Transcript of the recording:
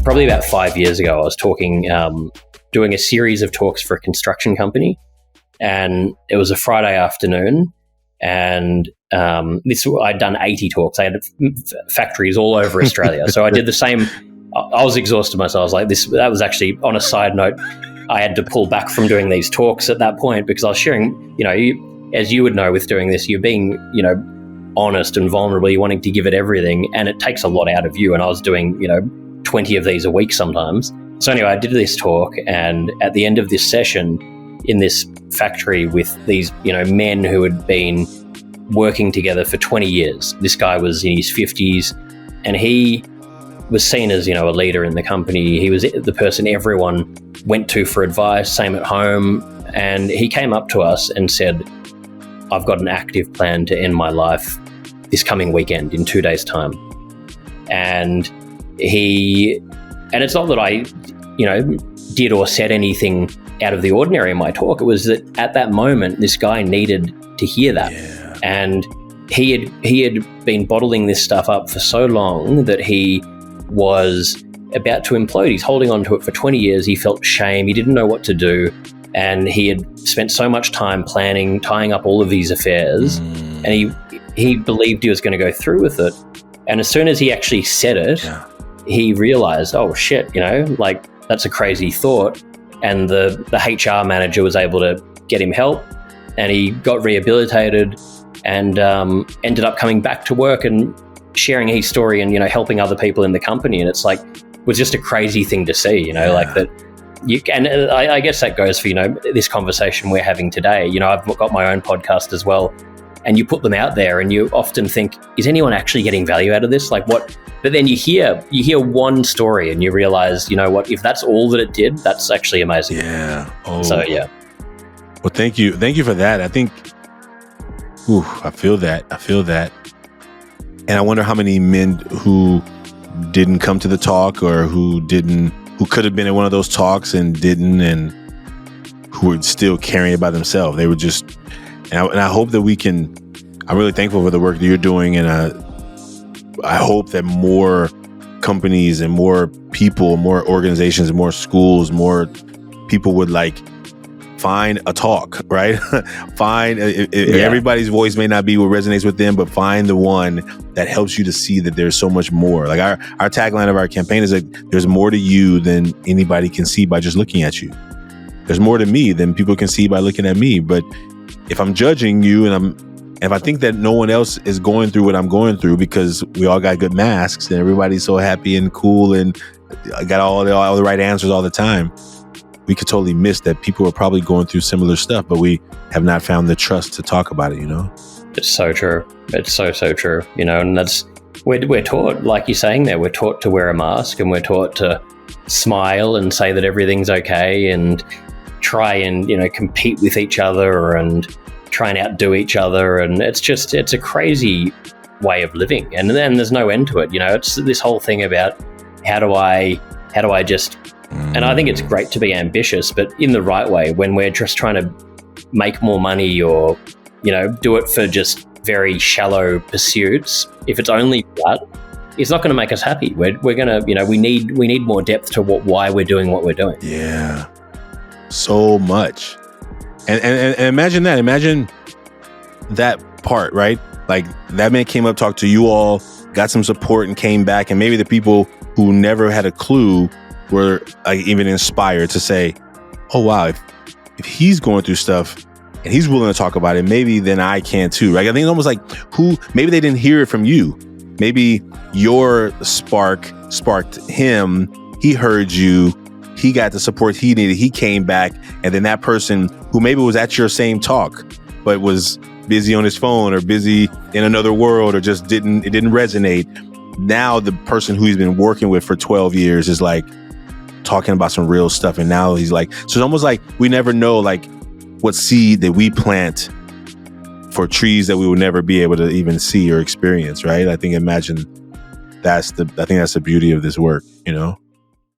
probably about 5 years ago, I was talking, doing a series of talks for a construction company, and it was a Friday afternoon, and I'd done 80 talks. I had factories all over Australia, so I did the same. I was exhausted myself. I was like, that was actually, on a side note, I had to pull back from doing these talks at that point because I was sharing, as you would know with doing this, you're being, honest and vulnerable, you're wanting to give it everything, and it takes a lot out of you. And I was doing, 20 of these a week sometimes. So anyway, I did this talk, and at the end of this session in this factory with these, men who had been working together for 20 years, this guy was in his 50s, and he was seen as, a leader in the company. He was the person everyone went to for advice, same at home. And he came up to us and said, I've got an active plan to end my life this coming weekend in 2 days' time. And it's not that I, did or said anything out of the ordinary in my talk. It was that at that moment, this guy needed to hear that. Yeah. And he had been bottling this stuff up for so long that he was about to implode. He's holding on to it for 20 years. He felt shame. He didn't know what to do. And he had spent so much time planning, tying up all of these affairs, and he believed he was going to go through with it. And as soon as he actually said it, he realized, oh shit, that's a crazy thought. And the HR manager was able to get him help, and he got rehabilitated and ended up coming back to work and sharing his story and, helping other people in the company. And it's it was just a crazy thing to see, like that. I guess that goes for, this conversation we're having today. I've got my own podcast as well, and you put them out there and you often think, is anyone actually getting value out of this? Like what? But then you hear one story and you realize, if that's all that it did, that's actually amazing. Yeah. Oh. So, yeah. Well, thank you. Thank you for that. I think, I feel that. And I wonder how many men who didn't come to the talk or who could have been at one of those talks and didn't, and who were still carrying it by themselves. They were just, and I hope that I'm really thankful for the work that you're doing. And I hope that more companies and more people, more organizations, more schools, more people would find a talk, right? Everybody's voice may not be what resonates with them, but find the one that helps you to see that there's so much more. Like our tagline of our campaign is there's more to you than anybody can see by just looking at you. There's more to me than people can see by looking at me. But if I'm judging you and if I think that no one else is going through what I'm going through because we all got good masks and everybody's so happy and cool and got all the right answers all the time, we could totally miss that people are probably going through similar stuff, but we have not found the trust to talk about it, It's so true. It's so true, and that's, we're taught, like you're saying there, we're taught to wear a mask and we're taught to smile and say that everything's okay and try and, compete with each other and try and outdo each other. And it's a crazy way of living. And then there's no end to it. It's this whole thing about how do I just, and I think it's great to be ambitious, but in the right way, when we're just trying to make more money or, do it for just very shallow pursuits. If it's only that, it's not going to make us happy. We're going to, we need more depth to why we're doing what we're doing. Yeah. So much. And imagine that. Imagine that part, right? Like that man came up, talked to you all, got some support and came back. And maybe the people who never had a clue were even inspired to say, oh, wow, if he's going through stuff and he's willing to talk about it, maybe then I can too, right? I think it's almost like maybe they didn't hear it from you. Maybe your spark sparked him. He heard you. He got the support he needed. He came back. And then that person who maybe was at your same talk, but was busy on his phone or busy in another world or just it didn't resonate. Now the person who he's been working with for 12 years is talking about some real stuff. And now he's so it's almost like we never know what seed that we plant for trees that we will never be able to even see or experience, right? I think that's the beauty of this work,